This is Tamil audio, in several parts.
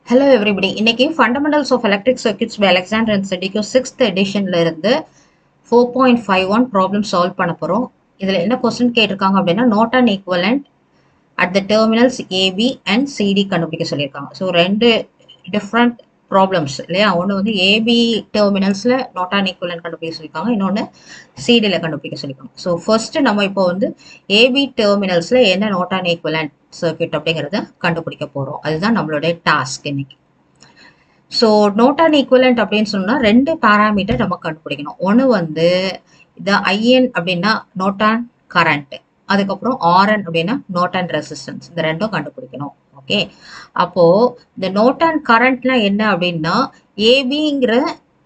Hello everybody. இன்னைக்கு Fundamentals of Electric Circuits by Alexander and Seddico 6th editionல இருந்து 4.51 problem solve பண்ண போறோம். இதுல என்ன question கேட்டிருக்காங்க அப்படின்னா Norton equivalent at the terminals AB and CD கண்டுபிடிக்க சொல்லியிருக்காங்க. ஸோ ரெண்டு டிஃப்ரெண்ட் ப்ராப்ளம்ஸ் இல்லையா? ஒன்று வந்து ஏபி டெர்மினல்ஸில் நார்டன் ஈக்குவலன்ட் கண்டுபிடிக்க சொல்லியிருக்காங்க, இன்னொன்று சிடியில் கண்டுபிடிக்க சொல்லியிருக்காங்க. ஸோ ஃபர்ஸ்ட் நம்ம இப்போ வந்து ஏபி டெர்மினல்ஸில் என்ன நார்டன் ஈக்குவலன்ட் சர்க்யூட் அப்படிங்கிறத கண்டுபிடிக்க போகிறோம். அதுதான் நம்மளுடைய டாஸ்க் இன்னைக்கு. ஸோ நார்டன் ஈக்குவலன்ட் அப்படின்னு சொன்னால் ரெண்டு பேராமீட்டர் நம்ம கண்டுபிடிக்கணும். ஒன்று வந்து இந்த ஐஎன் அப்படின்னா நார்டன் கரண்ட், அதுக்கப்புறம் ஆர்என் அப்படின்னா நார்டன் ரெசிஸ்டன்ஸ், இந்த ரெண்டும் கண்டுபிடிக்கணும். ஓகே, அப்போ இந்த நார்டன் கரண்ட்லாம் என்ன அப்படின்னா ஏபிங்கிற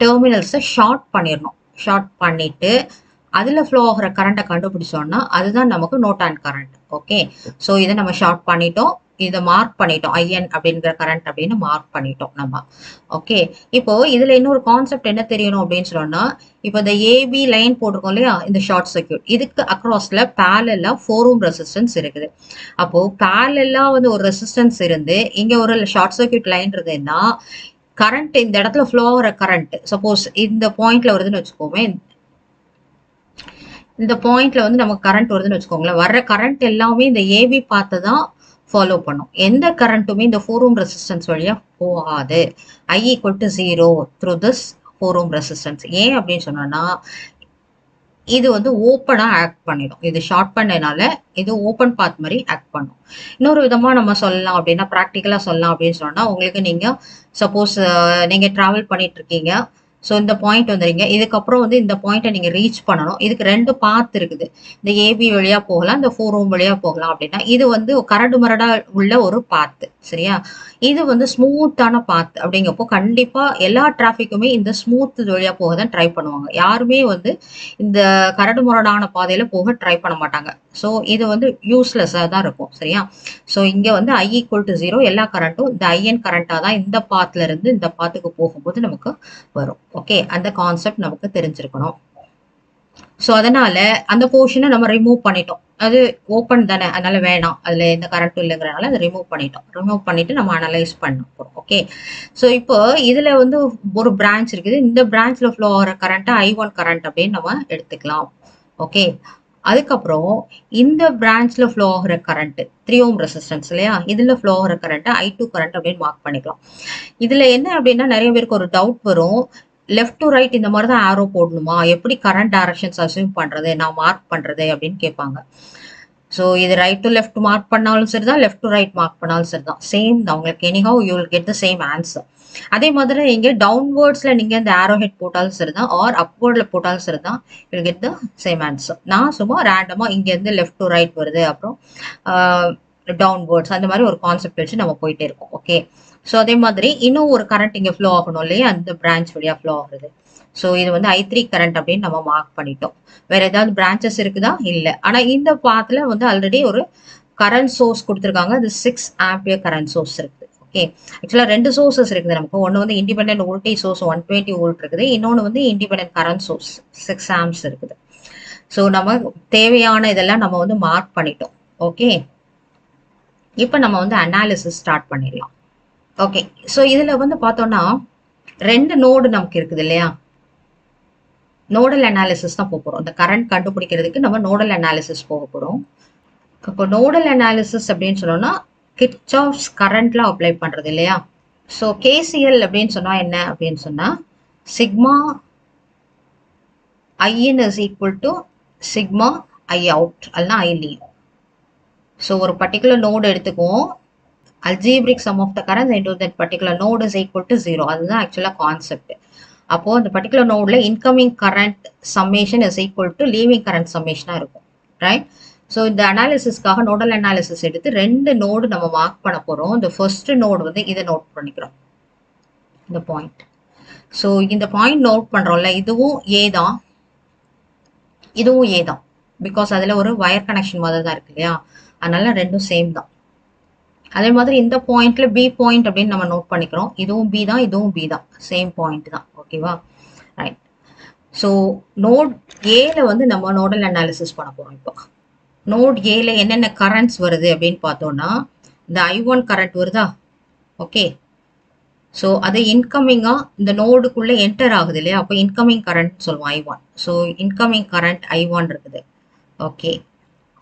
டெர்மினல்ஸை ஷார்ட் பண்ணிடணும். ஷார்ட் பண்ணிட்டு அதில் ஃப்ளோ ஆகிற கரண்ட்டை கண்டுபிடிச்சோம்னா அதுதான் நமக்கு நார்டன் கரண்ட். ஓகே, ஸோ இதை நம்ம ஷார்ட் பண்ணிட்டோம், இதை மார்க் பண்ணிட்டோம், ஐஎன் அப்படிங்கிற கரண்ட் அப்படின்னு மார்க் பண்ணிட்டோம் நம்ம. ஓகே, இப்போ இதுல இன்னொரு கான்செப்ட் என்ன தெரியணும் அப்படின்னு சொன்னோம்னா, இப்போ இந்த ஏபி லைன் போட்டிருக்கோம் இல்லையா, இந்த ஷார்ட் சர்க்யூட், இதுக்கு அக்ராஸ்ல பேரலா 4 ஓம் ரெசிஸ்டன்ஸ் இருக்குது. அப்போ பேரலா வந்து ஒரு ரெசிஸ்டன்ஸ் இருந்து இங்க ஒரு ஷார்ட் சர்க்யூட் லைன் இருந்ததுன்னா கரண்ட் இந்த இடத்துல ஃப்ளோ ஆகிற கரண்ட் சப்போஸ் இந்த பாயிண்ட்ல வருதுன்னு வச்சுக்கோமே, இந்த பாயிண்ட்ல வந்து நமக்கு கரண்ட் வருதுன்னு வச்சுக்கோங்களேன், வர்ற கரண்ட் எல்லாமே இந்த ஏபி பார்த்து தான் ஃபாலோ பண்ணும். எந்த கரண்ட்டுமே இந்த 4 ஓம் ரெசிஸ்டன்ஸ் வழியா போகாது. I equal to 0 through this 4 ohm resistance. ஏன் அப்படின்னு சொன்னோம்னா இது வந்து ஓப்பனா ஆக்ட் பண்ணிடும். இது ஷார்ட் பண்ணனால இது ஓப்பன் பாத் மாதிரி ஆக்ட் பண்ணும். இன்னொரு விதமா நம்ம சொல்லலாம் அப்படின்னா, ப்ராக்டிக்கலா சொல்லலாம் அப்படின்னு சொன்னா, உங்களுக்கு நீங்க சப்போஸ் நீங்க டிராவல் பண்ணிட்டு இருக்கீங்க, ஸோ இந்த பாயிண்ட் வந்துடுங்க, இதுக்கப்புறம் வந்து இந்த பாயிண்ட்டை நீங்கள் ரீச் பண்ணணும். இதுக்கு ரெண்டு பாத் இருக்குது, இந்த ஏபி வழியாக போகலாம், இந்த 4 ஓம் வழியாக போகலாம். அப்படின்னா இது வந்து கரடு மரடா உள்ள ஒரு பாத்து, சரியா? இது வந்து ஸ்மூத்தான பாத் அப்படிங்கப்போ கண்டிப்பாக எல்லா டிராஃபிக்குமே இந்த ஸ்மூத் வழியாக போக தான் ட்ரை பண்ணுவாங்க. யாருமே வந்து இந்த கரடு முரடான பாதையில் போக ட்ரை பண்ண மாட்டாங்க. ஸோ இது வந்து யூஸ்லெஸ்ஸாக தான் இருக்கும், சரியா? ஸோ இங்கே வந்து I equal to 0, எல்லா கரண்ட்டும் இந்த ஐஎன் கரண்ட்டாக தான் இந்த பாத்துல இருந்து இந்த பாத்துக்கு போகும்போது நமக்கு வரும். ஓகே, அந்த கான்செப்ட் நமக்கு தெரிஞ்சிருக்கணும். ஸோ அதனால அந்த போர்ஷனை நம்ம ரிமூவ் பண்ணிட்டோம். அது ஓப்பன் தானே, அதனால வேணாம், அதுல எந்த கரண்ட்டும் இல்லைங்கிறனால அதை ரிமூவ் பண்ணிட்டோம். ரிமூவ் பண்ணிட்டு நம்ம அனலைஸ் பண்ண போறோம். ஓகே, ஸோ இப்போ இதுல வந்து ஒரு பிரான்ச் இருக்குது, இந்த பிரான்ச்ல ஃப்ளோ ஆகிற கரண்ட்டை I1 கரண்ட் அப்படின்னு நம்ம எடுத்துக்கலாம். ஓகே, அதுக்கப்புறம் இந்த பிரான்ச்ல ஃப்ளோ ஆகிற கரண்ட் 3 ஓம் ரெசிஸ்டன்ஸ் இல்லையா, இதுல ஃப்ளோ ஆகிற கரண்ட் I2 கரண்ட் அப்படின்னு மார்க் பண்ணிக்கலாம். இதுல என்ன அப்படின்னா நிறைய பேருக்கு ஒரு டவுட் வரும், லெஃப்ட் டு ரைட் இந்த மாதிரி தான் ஆரோ போடணுமா, எப்படி கரண்ட் டைரக்ஷன்ஸ் அசியூம் பண்றது, நான் மார்க் பண்றது அப்படின்னு கேட்பாங்க. ஸோ இது ரைட் டு லெஃப்ட் மார்க் பண்ணாலும் சரிதான், லெஃப்ட் டு ரைட் மார்க் பண்ணாலும் சரிதான், சேம் தான் உங்களுக்கு. Anyhow you will get the same answer. அதே மாதிரி இங்கே டவுன்வேர்ட்ஸ்ல நீங்க இந்த ஆரோ ஹெட் போட்டாலும் சரிதான், ஆர் அப்வேர்ட்ல போட்டாலும் சரிதான், you get the same answer. நான் சும்மா ரேண்டமா இங்க இருந்து லெஃப்ட் டு ரைட் வருது, அப்புறம் டவுன்வேர்ட்ஸ், அந்த மாதிரி ஒரு கான்செப்ட் வச்சு நம்ம போயிட்டே இருக்கோம். ஓகே, ஸோ அதே மாதிரி இன்னும் ஒரு கரண்ட் இங்கே ஃப்ளோ ஆகணும் இல்லையா, அந்த பிரான்ச் வழியா ஃப்ளோ ஆகுது. ஸோ இது வந்து I3 கரண்ட் அப்படின்னு நம்ம மார்க் பண்ணிட்டோம். வேற ஏதாவது பிரான்ச்சஸ் இருக்குதா? இல்லை. ஆனால் இந்த பாத்துல வந்து ஆல்ரெடி ஒரு கரண்ட் சோர்ஸ் கொடுத்துருக்காங்க, அது 6 ஆம்பியர் கரண்ட் சோர்ஸ் இருக்குது. ஓகே, ஆக்சுவலா ரெண்டு சோர்சஸ் இருக்குது நமக்கு. ஒன்று வந்து இண்டிபெண்டன்ட் வோல்டேஜ் சோர்ஸ் 120 வோல்ட் இருக்குது, இன்னொன்று வந்து இண்டிபெண்டன்ட் கரண்ட் சோர்ஸ் 6 ஆம்ப்ஸ் இருக்குது. ஸோ நம்ம தேவையான இதெல்லாம் நம்ம வந்து மார்க் பண்ணிட்டோம். ஓகே, இப்போ நம்ம வந்து அனாலிசிஸ் ஸ்டார்ட் பண்ணிடலாம். ஓகே, ஸோ இதுல வந்து பார்த்தோம்னா ரெண்டு நோடு நமக்கு இருக்குது இல்லையா, நோடல் அனாலிசிஸ் தான் போக போறோம். இந்த கரண்ட் கண்டுபிடிக்கிறதுக்கு நம்ம நோடல் அனாலிசிஸ் போக போறோம். இப்போ நோடல் அனாலிசிஸ் அப்படின்னு சொன்னோம்னா கிர்ச்சாஃப்ஸ் கரண்ட்ல அப்ளை பண்றது இல்லையா. ஸோ கேசிஎல் அப்படின்னு சொன்னா என்ன அப்படின்னு சொன்னா, sigma I in is equal to sigma I out அல்லனா ஐ லீவ். ஸோ ஒரு பர்டிகுலர் நோடு எடுத்துக்குவோம், algebraic sum of the currents into that particular node is equal to 0. அதுதான் ஆக்சுவலா கான்செப்ட். அப்போ அந்த பர்டிகுலர் நோட்ல incoming current summation is equal to leaving current சம்மேஷனா இருக்கும், ரைட்? ஸோ இந்த அனாலிசிஸ்க்காக நோடல் அனாலிசிஸ் எடுத்து ரெண்டு நோடு நம்ம மார்க் பண்ண போறோம். இந்த ஃபர்ஸ்ட் நோடு வந்து இதை நோட் பண்ணிக்கிறோம், இந்த பாயிண்ட். ஸோ இந்த பாயிண்ட் நோட் பண்றோம்ல, இதுவும் ஏ தான், இதுவும் ஏ தான், பிகாஸ் அதுல ஒரு வயர் கனெக்ஷன் மாதிரி தான் இருக்கு இல்லையா, அதனால ரெண்டும் சேம் தான். அதே மாதிரி இந்த பாயிண்ட்ல பி பாயிண்ட் அப்படின்னு நம்ம நோட் பண்ணிக்கிறோம், இதுவும் பி தான், இதுவும் பி தான், சேம் பாயிண்ட் தான். ஓகேவா, ரைட்? ஸோ நோட் ஏல வந்து நம்ம நோடல் அனாலிசிஸ் பண்ண போறோம். இப்போ நோட் ஏல என்னென்ன கரண்ட்ஸ் வருது அப்படின்னு பார்த்தோம்னா, இந்த I1 கரண்ட் வருதா, ஓகே, ஸோ அது இன்கமிங்கா இந்த நோடுக்குள்ள என்டர் ஆகுது இல்லையா, அப்போ இன்கமிங் கரண்ட் சொல்லுவோம் I1. So incoming current I1 இருக்குது. ஓகே,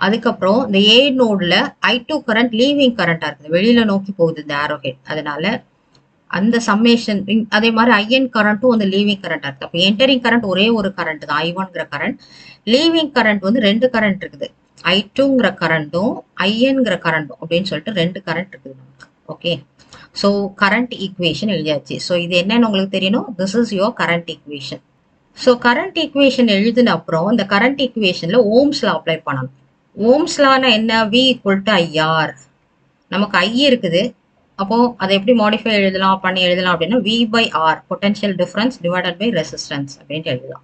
அதுக்கப்புறம் இந்த ஏ நோட்ல I2 கரண்ட் லீவிங் கரண்டா இருக்குது, வெளியில நோக்கி போகுது இந்த ஆரோ ஹெட். அதனால அந்த சம்மேஷன் அதே மாதிரி ஐஎன் கரண்ட்டும் வந்து லீவிங் கரண்டா இருக்கு. அப்போ என்டரிங் கரண்ட் ஒரே ஒரு கரண்ட் தான் I1ங்கிற கரண்ட். லீவிங் கரண்ட் வந்து ரெண்டு கரண்ட் இருக்குது, I2ங்கிற கரண்ட்டும் ஐஎன்ங்கிற கரண்ட்டும் அப்படின்னு சொல்லிட்டு ரெண்டு கரண்ட் இருக்குது நமக்கு. ஓகே, ஸோ கரண்ட் ஈக்குவேஷன் எழுதியாச்சு. ஸோ இது என்னன்னு உங்களுக்கு தெரியணும், this is your current equation. So current equation எழுதின அப்புறம் இந்த கரண்ட் ஈக்குவேஷன்ல ஓம்ஸ்ல அப்ளை பண்ணணும். ஓம்ஸ்லான என்ன, V ஈக்குவல் டு IR. நமக்கு I இருக்குது, அப்போ அதை எப்படி மாடிஃபை எழுதலாம் அப்படின்னா V by R, potential difference divided by resistance அப்படின்ட்டு எழுதலாம்.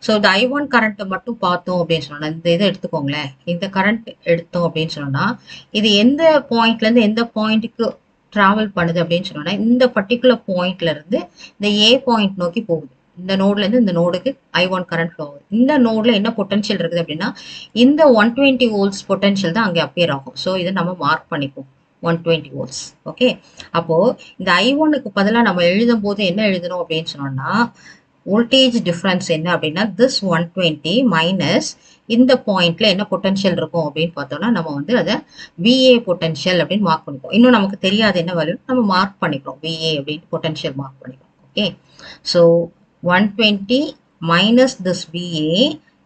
ஸோ இந்த I1 கரண்ட் மட்டும் பார்த்தோம் அப்படின்னு சொன்னா, இந்த இதை எடுத்துக்கோங்களேன், இந்த கரண்ட் எடுத்தோம் அப்படின்னு சொன்னா இது எந்த பாயிண்ட்ல இருந்து எந்த பாயிண்ட்டுக்கு டிராவல் பண்ணுது அப்படின்னு சொன்னா இந்த பர்டிகுலர் பாயிண்ட்ல இருந்து இந்த ஏ பாயிண்ட் நோக்கி போகுது. இந்த நோட்ல இருந்து இந்த நோடுக்கு I1 கரண்ட் ஃப்ளோ ஆகுது. இந்த நோட்ல என்ன பொட்டன்ஷியல் இருக்குது அப்படின்னா இந்த 120 வோல்ட்ஸ் பொட்டன்ஷியல் தான் அங்கே அப்பியர் ஆகும். ஸோ இதை நம்ம மார்க் பண்ணிப்போம் 120 வோல்ட்ஸ். ஓகே, அப்போ இந்த I1க்கு பதிலாக நம்ம எழுதும் போது என்ன எழுதணும் அப்படின்னு சொன்னோம்னா வோல்டேஜ் டிஃபரன்ஸ் என்ன அப்படின்னா திஸ் 120 மைனஸ் இந்த பாயிண்ட்ல என்ன பொட்டன்ஷியல் இருக்கும் அப்படின்னு பார்த்தோம்னா நம்ம வந்து அதை VA பொட்டன்ஷியல் அப்படின்னு மார்க் பண்ணிப்போம். இன்னும் நமக்கு தெரியாது என்ன வேல்யூ, நம்ம மார்க் பண்ணிக்கிறோம் VA அப்படின்னு பொட்டன்ஷியல் மார்க் பண்ணிக்கிறோம். Okay, so 120 minus this VA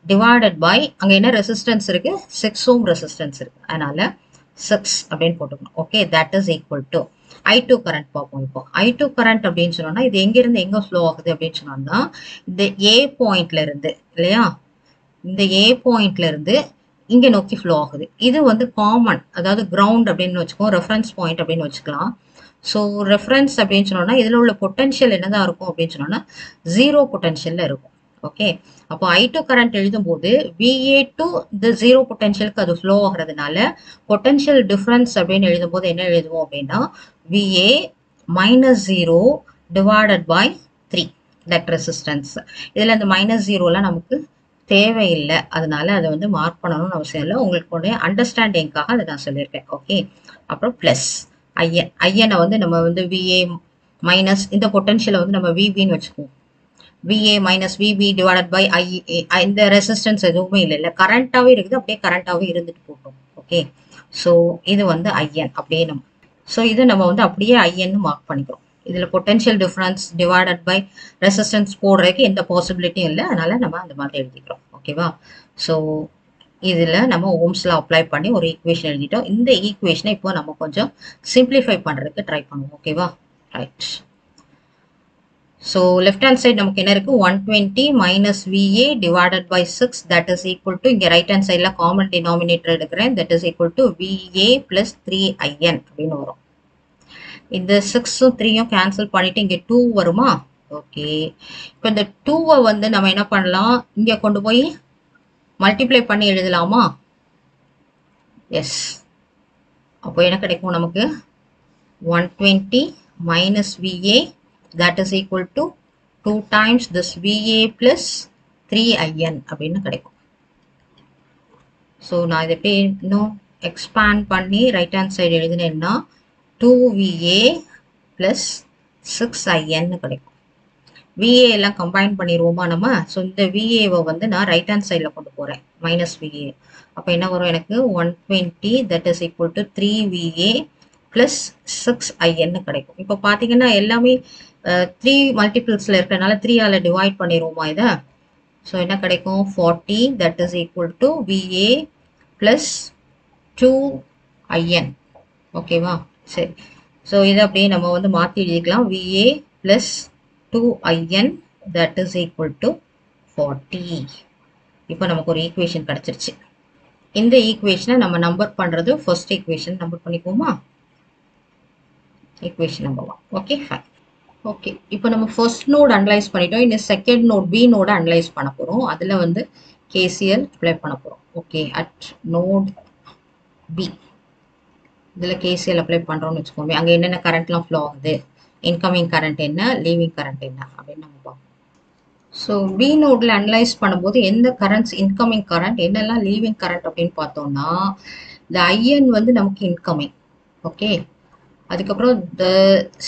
divided by அங்க என்ன ரெசிஸ்டன்ஸ் இருக்கு, 6 ohm ரெசிஸ்டன்ஸ் இருக்கு, அதனால 6 அப்படின்னு போட்டுக்கணும். Okay, that is equal to I2 current பார்ப்போம். இப்போ I2 கரண்ட் அப்படின்னு சொன்னோம்னா இது எங்க இருந்து எங்க ஃப்ளோ ஆகுது அப்படின்னு சொன்னோம்னா இந்த ஏ பாயிண்ட்ல இருந்து இல்லையா, இந்த ஏ பாயிண்ட்ல இருந்து இங்க நோக்கி ஃப்ளோ ஆகுது. இது வந்து காமன், அதாவது கிரவுண்ட் அப்படின்னு வச்சுக்கோம், ரெஃபரன்ஸ் பாயிண்ட் அப்படின்னு வச்சுக்கலாம். ஸோ ரெஃபரன்ஸ் அப்படின்னு சொன்னோம்னா இதில் உள்ள பொட்டன்ஷியல் என்னதான் இருக்கும் அப்படின்னு சொன்னோம்னா 0 பொட்டன்ஷியல்ல இருக்கும். ஓகே, அப்போ I2 கரண்ட் எழுதும் போது VA டு இந்த 0 பொட்டன்ஷியலுக்கு அது ஃப்ளோ ஆகுறதுனால பொட்டன்ஷியல் டிஃபரன்ஸ் அப்படின்னு எழுதும் போது என்ன எழுதுவோம் அப்படின்னா VA minus 0 divided by 3 that resistance. இதில் இந்த மைனஸ் 0லாம் நமக்கு தேவையில்லை, அதனால அதை வந்து மார்க் பண்ணணும்னு அவசியம் இல்லை, உங்களுக்கு அண்டர்ஸ்டாண்டிங்காக அதை நான் சொல்லியிருக்கேன். ஓகே, அப்புறம் பிளஸ் ஐஎனை வந்து நம்ம வந்து VA மைனஸ் இந்த பொட்டன்ஷியலை வந்து நம்ம VBன்னு வச்சுக்குவோம். VA minus VB divided by I, இந்த ரெசிஸ்டன்ஸ் எதுவுமே இல்லை, கரண்டாகவே இருக்குது, அப்படியே கரண்டாகவே இருந்துட்டு போட்டோம். ஓகே, ஸோ இது வந்து IN அப்படியே நம்ம, ஸோ இதை நம்ம வந்து அப்படியே IN மார்க் பண்ணிக்கிறோம். இதில் potential difference divided by resistance போடுறதுக்கு எந்த பாசிபிலிட்டியும் இல்லை, அதனால நம்ம அந்த மாதிரி எழுதிக்கிறோம். ஓகேவா, ஸோ இதில் நம்ம ஓம்ஸ்ல அப்ளை பண்ணி ஒரு ஈக்குவேஷன் எழுதிட்டோம். இந்த ஈக்குவேஷனை இப்போ நம்ம கொஞ்சம் சிம்பிளிஃபை பண்ணுறதுக்கு ட்ரை பண்ணுவோம். ஓகேவா, right. So left hand side நமக்கு என்ன இருக்குது, 120 minus VA divided by 6 that is equal to, இங்கே ரைட் ஹேண்ட் சைடில் காமன் டினாமினேட்டர் எடுக்கிறேன், that is equal to VA plus 3IN அப்படின்னு வரும். இந்த 6ம் 3யும் கேன்சல் பண்ணிட்டு இங்கே 2 வருமா. ஓகே, இப்போ இந்த 2வை வந்து நம்ம என்ன பண்ணலாம், இங்கே கொண்டு போய் மல்டிப்ளை பண்ணி எழுதலாமா. எஸ், அப்போ என்ன கிடைக்கும் நமக்கு 120 minus VA that is equal to 2 times this VA plus 3IN அப்படின்னு கிடைக்கும். ஸோ நான் இதை எப்படி இன்னும் எக்ஸ்பேண்ட் பண்ணி ரைட் ஹேண்ட் சைடு எழுதினேன்னா 2VA plus 6IN கிடைக்கும். VA எல்லாம் கம்பைன் பண்ணிடுவோமா நம்ம. ஸோ இந்த VAவை வந்து நான் ரைட் ஹேண்ட் சைடில் கொண்டு போகிறேன், மைனஸ் VA. அப்போ என்ன வரும் எனக்கு 120 that is equal to 3VA plus 6IN கிடைக்கும். இப்போ பார்த்தீங்கன்னா எல்லாமே 3 மல்டிபிள்ஸில் இருக்கிறதுனால 3ஆல் டிவைட் பண்ணிடுவோமா இதை. ஸோ என்ன கிடைக்கும் 40 that is equal to VA plus 2IN. ஓகேவா, சரி. ஸோ இதை அப்படியே நம்ம வந்து மாற்றி எழுதிக்கலாம், VA plus 2IN that is equal to 40. இப்போ நமக்கு ஒரு ஈக்குவேஷன் கிடைச்சிருச்சு. இந்த ஈக்குவேஷனை நம்ம நம்பர் பண்ணுறது ஃபர்ஸ்ட் ஈக்குவேஷன் நம்பர் பண்ணிக்குவோமா, equation number 1. Okay, fine. Okay, இப்போ நம்ம ஃபர்ஸ்ட் நோட் அனலைஸ் பண்ணிட்டோம், இன்னும் செகண்ட் நோட் B நோட அனலைஸ் பண்ண போகிறோம். அதில் வந்து KCL அப்ளை பண்ண போகிறோம். ஓகே, அட் நோட் B இதில் KCL அப்ளை பண்ணுறோம்னு வச்சுக்கோங்க. அங்கே என்னென்ன கரண்ட்லாம் ஃப்ளோ ஆகுது, இன்கமிங் கரண்ட் என்ன, லீவிங் கரண்ட் என்ன அப்படின்னு நம்ம பார்ப்போம். ஸோ B நோடில் அனலைஸ் பண்ணும்போது எந்த கரண்ட்ஸ் இன்கமிங் கரண்ட், என்னெல்லாம் லீவிங் கரண்ட் அப்படின்னு பார்த்தோம்னா இந்த IN வந்து நமக்கு இன்கமிங். ஓகே, அதுக்கப்புறம் இந்த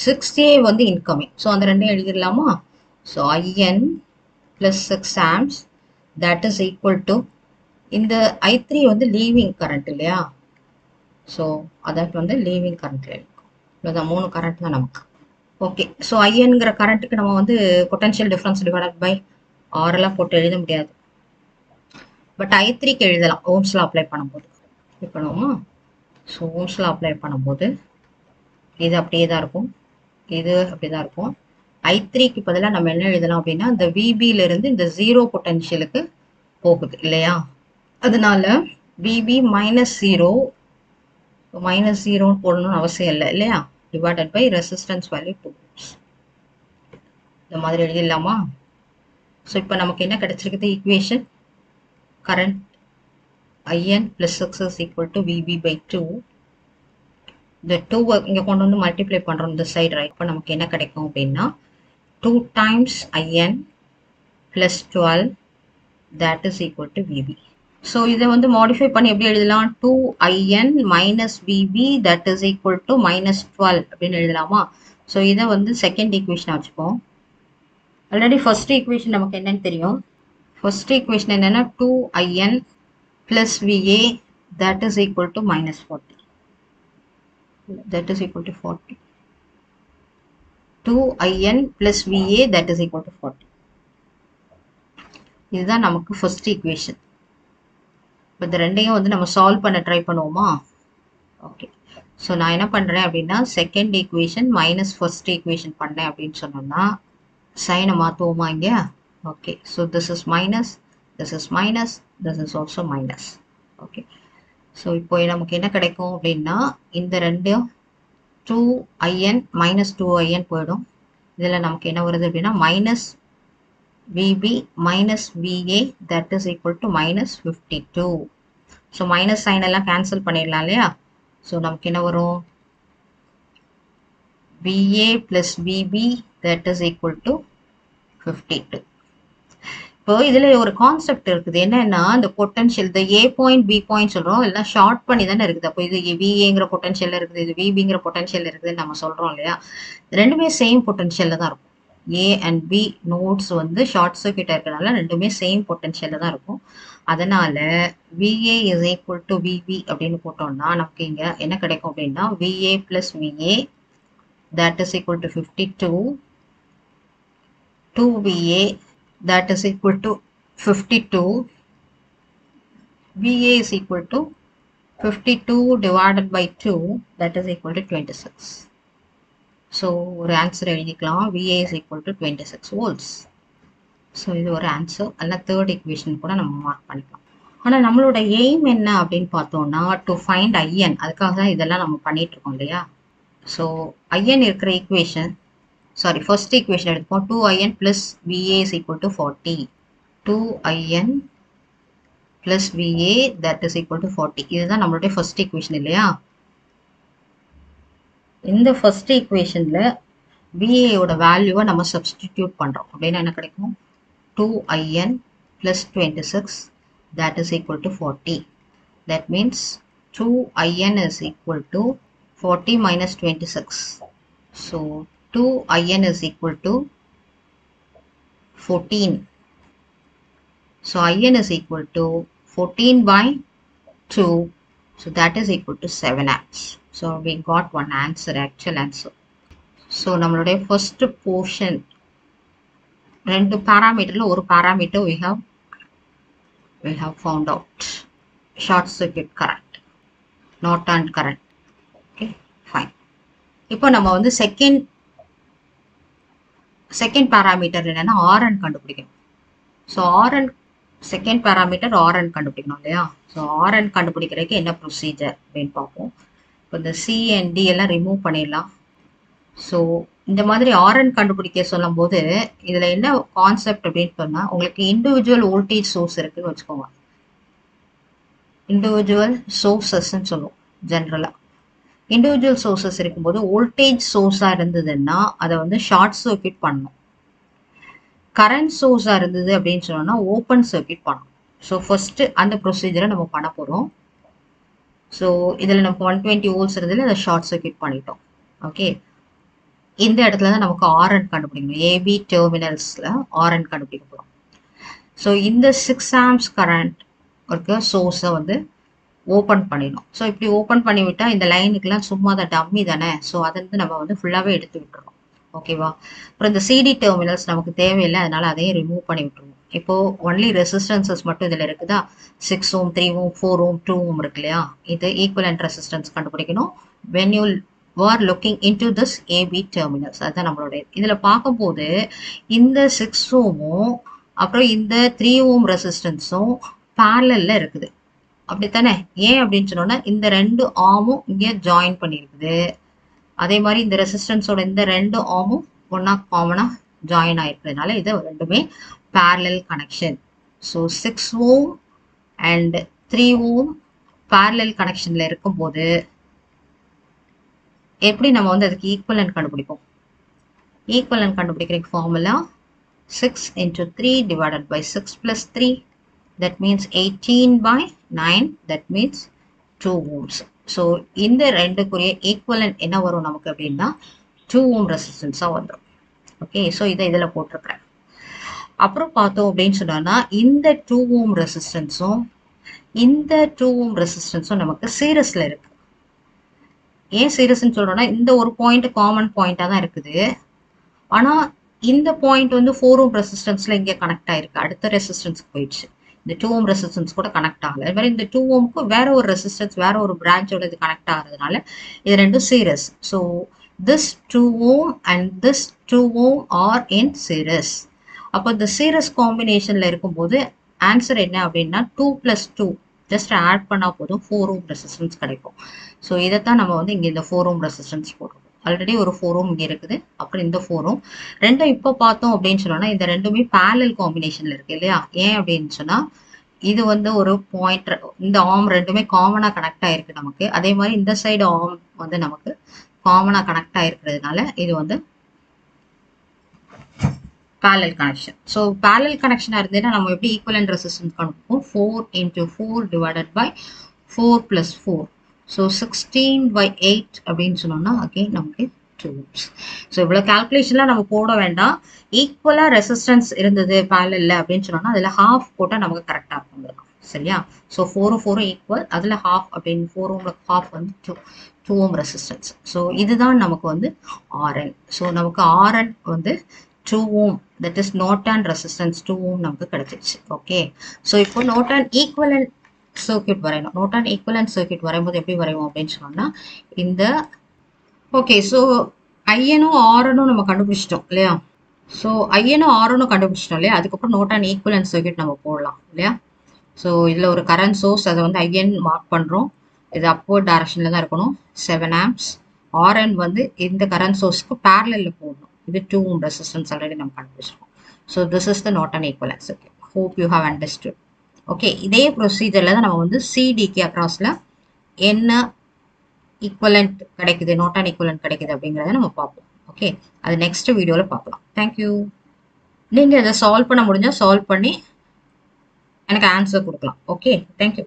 6A வந்து இன்கமிங். ஸோ அந்த ரெண்டையும் எழுதிடலாமா? So IN plus 6 amps that is equal to இந்த I3 வந்து லீவிங் கரண்ட் இல்லையா? ஸோ அதற்கு வந்து லீவிங் கரண்ட்ல இருக்கும். இவ்வளோதான் 3 கரண்ட் தான் நமக்கு. ஓகே. ஸோ ஐஎன்கிற கரண்ட்டுக்கு நம்ம வந்து பொட்டன்ஷியல் டிஃபரன்ஸ் டிவைடட் பை ஆரெல்லாம் போட்டு எழுத முடியாது. பட் I3க்கு எழுதலாம் ஓம்ஸ்ல அப்ளை பண்ணும்போது. பண்ணுவோமா? ஸோ ஓம்ஸ்ல அப்ளை பண்ணும்போது இது அப்படியே தான் இருக்கும், இது அப்படி தான் இருக்கும். I3க்கு பதிலாக நம்ம என்ன எழுதலாம் அப்படின்னா, இந்த VBயிலிருந்து இந்த 0 பொட்டன்ஷியலுக்கு போகுது இல்லையா? அதனால VB -0 -0ன்னு போடணும்னு அவசியம் இல்லை இல்லையா? Divided by resistance value 2 ohms. இந்த மாதிரி எழுதிடலாமா? ஸோ இப்போ நமக்கு என்ன கிடைச்சிருக்குது equation? Current IN plus 6 is equal to VB by 2. இந்த 2 இங்கே கொண்டு வந்து மல்டிப்ளை பண்ணுறோம் இந்த சைடு ரைட். இப்போ நமக்கு என்ன கிடைக்கும் அப்படின்னா 2 times IN plus 12 that is equal to VB. So இதை வந்து மாடிஃபை பண்ணி எப்படி எழுதலாம்? 2IN minus VB that is equal to -12 அப்படின்னு எழுதலாமா? ஸோ இதை வந்து செகண்ட் ஈக்குவேஷனாக வச்சுப்போம். ஆல்ரெடி ஃபர்ஸ்ட் ஈக்குவேஷன் நமக்கு என்னன்னு தெரியும். ஃபர்ஸ்ட் ஈக்குவேஷன் என்னென்னா 2IN plus VA that is equal to -40. That is equal to 40. 2IN plus VA that is equal to 40. இதுதான் நமக்கு ஃபர்ஸ்ட் ஈக்குவேஷன். இப்போ இந்த ரெண்டையும் வந்து நம்ம சால்வ் பண்ண ட்ரை பண்ணுவோமா? ஓகே. ஸோ நான் என்ன பண்ணுறேன் அப்படின்னா second equation minus first equation பண்ணேன் அப்படின்னு சொன்னோம்னா சைனை மாற்றுவோமா இங்கே? Okay. So this is minus, this is minus, this is also minus. Okay. So இப்போ நமக்கு என்ன கிடைக்கும் அப்படின்னா இந்த ரெண்டும் 2IN minus 2IN போயிடும். இதில் நமக்கு என்ன வருது அப்படின்னா minus VB minus VA that is equal to -52. So minus sign எல்லாம் கேன்சல் பண்ணிடலாம் இல்லையா? ஸோ நமக்கு என்ன வரும்? VA plus VB that is equal to 52. இப்போ இதில் ஒரு கான்செப்ட் இருக்குது என்னன்னா இந்த பொட்டன்ஷியல் இந்த A பாயிண்ட் B பாயிண்ட் சொல்கிறோம் எல்லாம் ஷார்ட் பண்ணி தானே இருக்குது. அப்போ இது VAங்கிற பொட்டன்ஷியல் இருக்குது, இது VBங்கிற பொட்டன்ஷியல் இருக்குதுன்னு நம்ம சொல்கிறோம் இல்லையா? ரெண்டுமே சேம் பொட்டன்ஷியலில் தான் இருக்கும். A and B நோட்ஸ் வந்து ஷார்ட் சர்க்கியூட்டாக இருக்கிறனால ரெண்டுமே சேம் பொட்டன்ஷியலில் தான் இருக்கும். அதனால VA is equal to VB அப்படின்னு போட்டோம்னா நமக்கு இங்கே என்ன கிடைக்கும் அப்படின்னா VA plus VA that is equal to 52. 2VA that is equal to 52. VA is equal to 52 divided by 2 that is equal to 26. So ஒரு ஆன்சர் எழுதிக்கலாம். VA is equal to 26 volts. So இது ஒரு ஆன்சர். அல்ல தேர்ட் ஈக்குவேஷன் கூட நம்ம மார்க் பண்ணிக்கலாம். ஆனால் நம்மளோட எய்ம் என்ன அப்படின்னு பார்த்தோம்னா டு ஃபைண்ட் IN. அதுக்காக தான் இதெல்லாம் நம்ம பண்ணிட்டு இருக்கோம் இல்லையா? ஸோ IN இருக்கிற ஈக்குவேஷன் ஃபர்ஸ்ட் ஈக்குவேஷன் எடுத்துப்போம். 2IN plus VA is equal to 40. 2IN plus VA that is equal to 40. இதுதான் நம்மளுடைய ஃபர்ஸ்ட் ஈக்குவேஷன் இல்லையா? இந்த ஃபர்ஸ்ட் ஈக்குவேஷனில் VAயோட வேல்யூவை நம்ம சப்ஸ்டிடியூட் பண்ணுறோம் அப்படின்னா என்ன கிடைக்கும்? 2IN plus 26 that is equal to 40. That means 2IN is equal to 40 minus 26. So 2IN is equal to 14. So IN is equal to 14 by 2. So that is equal to 7 amps. So we got one answer, actual answer. So நம்மளுடைய first portion ரெண்டு பாராமீட்டர்ல ஒரு parameter we have found out. Short circuit current, Norton current. Okay, fine. இப்போ நம்ம வந்து செகண்ட் பாராமீட்டர் என்னன்னா RN கண்டுபிடிக்கணும். So RN second parameter RN கண்டுபிடிக்கணும் இல்லையா? ஸோ RN கண்டுபிடிக்கிறதுக்கு என்ன ப்ரொசீஜர் அப்படின்னு பார்ப்போம். இப்போ இந்த C and D எல்லாம் ரிமூவ் பண்ணிடலாம். ஸோ இந்த மாதிரி RN கண்டுபிடிக்க சொல்லும் போது இதில் என்ன கான்செப்ட் அப்படின்னு சொன்னால் உங்களுக்கு இண்டிவிஜுவல் வோல்டேஜ் சோர்ஸ் இருக்குன்னு வச்சுக்கோங்க. இண்டிவிஜுவல் சோர்ஸஸ்ன்னு சொல்லுவோம் ஜென்ரலாக. இண்டிவிஜுவல் சோர்ஸஸ் இருக்கும்போது வோல்டேஜ் சோர்ஸாக இருந்ததுன்னா அதை வந்து ஷார்ட் சர்க்யூட் பண்ணணும். கரண்ட் சோர்ஸாக இருந்தது அப்படின்னு சொன்னோம்னா ஓப்பன் சர்க்யூட் பண்ணணும். ஸோ ஃபர்ஸ்ட் அந்த ப்ரொசீஜரை நம்ம பண்ண போகிறோம். ஸோ இதில் நம்ம 120 வோல்ட்ஸ் இருந்ததில் அதை ஷார்ட் சர்க்யூட் பண்ணிட்டோம். ஓகே, இந்த இடத்துல தான் நமக்கு ஆர்என் கண்டுபிடிக்கணும். ஏபி டெர்மினல்ஸ்ல ஆர்என் கண்டுபிடிக்க போகிறோம். ஸோ இந்த 6 ஆம்ஸ் கரண்ட் இருக்க சோர்ஸை வந்து ஓப்பன் பண்ணிடணும். ஸோ இப்படி ஓப்பன் பண்ணி விட்டா இந்த லைனுக்குலாம் சும்மா தான் டம்மி தானே. ஸோ அதை வந்து நம்ம வந்து ஃபுல்லாகவே எடுத்து விட்டுறோம். ஓகேவா? அப்புறம் இந்த சிடி டெர்மினல்ஸ் நமக்கு தேவையில்லை, அதனால அதையும் ரிமூவ் பண்ணி விட்டுருவோம். இப்போ ஒன்லி ரெசிஸ்டன்சஸ் மட்டும் இதில் இருக்குதா? 6 ஓம், 3 ஓம், 4 ஓம், 2 ஓம் இருக்கு இல்லையா? இது ஈக்குவலன்ட் ரெசிஸ்டன்ஸ் கண்டுபிடிக்கணும். When you are looking into this AB terminals, அதுதான் நம்மளுடைய இதில் பார்க்கும்போது இந்த 6 ஓமும் அப்புறம் இந்த 3 ஓம் ரெசிஸ்டன்ஸும் பேரலல்ல இருக்குது. அப்படித்தானே? ஏன் அப்படின்னு சொன்னோம்னா இந்த 2 ஆமும் இங்கே ஜாயின் பண்ணியிருக்குது. அதே மாதிரி இந்த ரெசிஸ்டன்ஸோட இந்த 2 ஆமும் ஒன்னா காமனா ஜாயின் ஆயிருக்கிறதுனால இது ரெண்டுமே parallel connection. So 6 ohm and 3 ohm parallel கனெக்ஷன்ல இருக்கும்போது எப்படி நம்ம வந்து அதுக்கு ஈக்குவலன்ட் கண்டுபிடிப்போம்? ஈக்குவலன்ட் கண்டுபிடிக்கிற formula 6 into 3 divided by 6 plus 3, that means 18 by 9, that means 2 ohms. So இந்த ரெண்டுக்குரிய ஈக்குவலன்ட் என்ன வரும் நமக்கு அப்படின்னா 2 ஓம் ரெசிஸ்டன்ஸாக வந்துடும். ஓகே, ஸோ இதை இதில் போட்டிருக்கிறேன். அப்புறம் பார்த்தோம் அப்படின்னு சொன்னோம்னா இந்த 2 ஓம் ரெசிஸ்டன்ஸும் இந்த 2 ஓம் ரெசிஸ்டன்ஸும் நமக்கு சீரிஸ்ல இருக்கு. ஏன் சீரிஸ்ன்னு சொல்றோம்னா இந்த ஒரு பாயிண்ட் காமன் பாயிண்டா தான் இருக்குது. ஆனா இந்த பாயிண்ட் வந்து 4 ஓம் ரெசிஸ்டன்ஸ்ல இங்கே கனெக்ட் ஆயிருக்கு, அடுத்த ரெசிஸ்டன்ஸ்க்கு போயிடுச்சு. இந்த 2 ஓம் ரெசிஸ்டன்ஸ் கூட கனெக்ட் ஆகல. அது மாதிரி இந்த 2 ஓம்க்கு வேற ஒரு ரெசிஸ்டன்ஸ் வேற ஒரு பிரான்ச்சோட இது கனெக்ட் ஆகிறதுனால இது ரெண்டும் series. So this 2 ohm and this 2 ohm are in series. அப்போ இந்த சீரிஸ் காம்பினேஷன்ல இருக்கும்போது ஆன்சர் என்ன அப்படின்னா 2 plus 2 ஜஸ்ட் ஆட் பண்ணா போதும் 4 ஓம் ரெசிஸ்டன்ஸ் கிடைக்கும். ஸோ இதைத்தான் நம்ம வந்து இங்கே இந்த 4 ஓம் ரெசிஸ்டன்ஸ் போடுறோம். ஆல்ரெடி ஒரு 4 ஓம் இங்கே இருக்குது, அப்புறம் இந்த 4 ஓம் ரெண்டும் இப்போ பார்த்தோம் அப்படின்னு சொன்னோம்னா இந்த ரெண்டுமே பேரலல் காம்பினேஷன்ல இருக்கு இல்லையா? ஏன் அப்படின்னு சொன்னா இது வந்து ஒரு பாயிண்ட், இந்த ஆர்ம் ரெண்டுமே காமனா கனெக்ட் ஆயிருக்கு நமக்கு. அதே மாதிரி இந்த சைடு ஆர்ம் வந்து நமக்கு காமனா கனெக்ட் ஆயிருக்கிறதுனால இது வந்து parallel connection. ஸோ parallel கனெக்ஷனா இருந்ததுன்னா நம்ம எப்படி ஈக்குவலன்ட் ரெசிஸ்டன்ஸ் கண்டுபிடிப்போம்? 4 into 4 divided by 4 plus 4. So 16 by 8 அப்படின்னு சொன்னோம்னா அகெயின் நமக்கு 2 ohms. ஸோ இவ்வளோ கால்குலேஷன்லாம் நம்ம போட வேண்டாம். ஈக்குவலா ரெசிஸ்டன்ஸ் இருந்தது parallel அப்படின்னு சொன்னோம்னா அதில் ஹாஃப் போட்டால் நமக்கு கரெக்டாக இருக்கும். சரியா? ஸோ 4 4 ஈக்குவல், அதில் ஹாஃப் அப்படின்னு 4 ஓம்ல ஹாஃப் வந்து 2 ஓம் ரெசிஸ்டன்ஸ். ஸோ இதுதான் நமக்கு வந்து ஆர்என். ஸோ நமக்கு ஆர்என் வந்து 2 ஓம், தட் இஸ் நார்டன் ரெசிஸ்டன்ஸ் 2 ஓம் நமக்கு கிடைச்சிருச்சு. ஓகே, ஸோ இப்போ நார்டன் ஈக்குவலன்ட் சர்க்யூட் வரையணும். நார்டன் ஈக்குவலன்ட் சர்க்யூட் வரையும்போது எப்படி வரைவோம் அப்படின்னு சொன்னோம்னா இந்த ஓகே, ஸோ ஐஎனும் ஆர்எனும் நம்ம கண்டுபிடிச்சிட்டோம் இல்லையா? ஸோ ஐஎனும் ஆர்எனும் கண்டுபிடிச்சிட்டோம் இல்லையா? அதுக்கப்புறம் நார்டன் ஈக்குவலன்ட் சர்க்யூட் நம்ம போடலாம் இல்லையா? ஸோ இதில் ஒரு கரண்ட் சோர்ஸ், அதை வந்து ஐஎன் மார்க் பண்ணுறோம். இது அப்வர்ட் டைரக்ஷனில் தான் இருக்கணும், 7 ஆம்ப்ஸ். ஆர்என் வந்து இந்த கரண்ட் சோர்ஸ்க்கு பேரலில் போடணும். இது 2 ஓம் ரெசிஸ்டன்ஸ் ஆல்ரெடி நம்ம கண்டுபிடிச்சிருக்கோம். So this is the Norton equivalent circuit. Hope you have understood. Okay, இதே ப்ரொசீஜரில் தான் நம்ம வந்து சிடிக்கு அக்ராஸில் என்ன ஈக்குவலன்ட் கிடைக்குது, நார்டன் ஈக்குவலன்ட் கிடைக்குது அப்படிங்கிறத நம்ம பார்ப்போம். ஓகே, அது நெக்ஸ்ட் வீடியோவில் பார்க்கலாம். தேங்க்யூ. நீங்கள் இதை சால்வ் பண்ண முடிஞ்சால் சால்வ் பண்ணி எனக்கு ஆன்சர் கொடுக்கலாம். Okay, thank you.